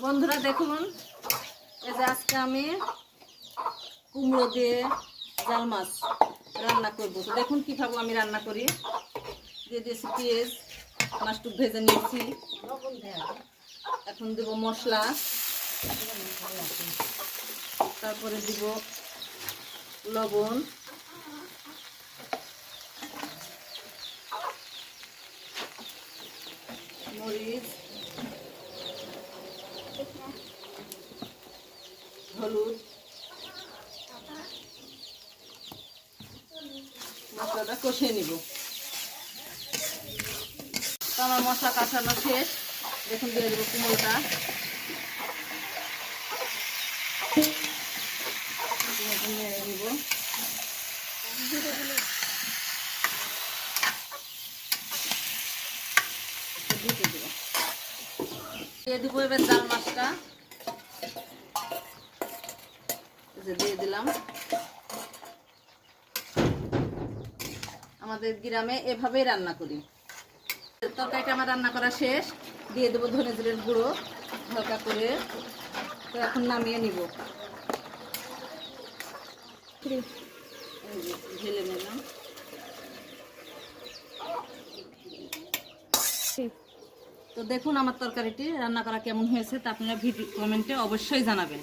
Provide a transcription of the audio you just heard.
বন্ধুরা দেখুন, এই যে আজকে আমি কুমড়ো দিয়ে জাল মাছ রান্না করব। তো দেখুন কীভাবে আমি রান্না করি। দিয়ে দিয়েছি পেঁয়াজ, মাছটুক ভেজে নিয়েছি। এখন দেব মশলা, তারপরে দিব লবণ, মরিচ, হলুদ। মশলাটা কষিয়ে নিব। তো আমার মশলা কষানো শেষ। দেখুন দিয়ে দেবো কুমড়োটা। নেড়ে নিব। দিয়ে দিব এবার জাল মাছটা, দিয়ে দিলাম। আমাদের গ্রামে এভাবেই রান্না করি। তরকারিটা আমার রান্না করা শেষ। দিয়ে দেবো ধনে জিরের গুঁড়ো হালকা করে। তো এখন নামিয়ে নিব। ঢেলে নিলাম। তো দেখুন আমার তরকারিটি রান্না করা কেমন হয়েছে তা আপনারা ভিডিও কমেন্টে অবশ্যই জানাবেন।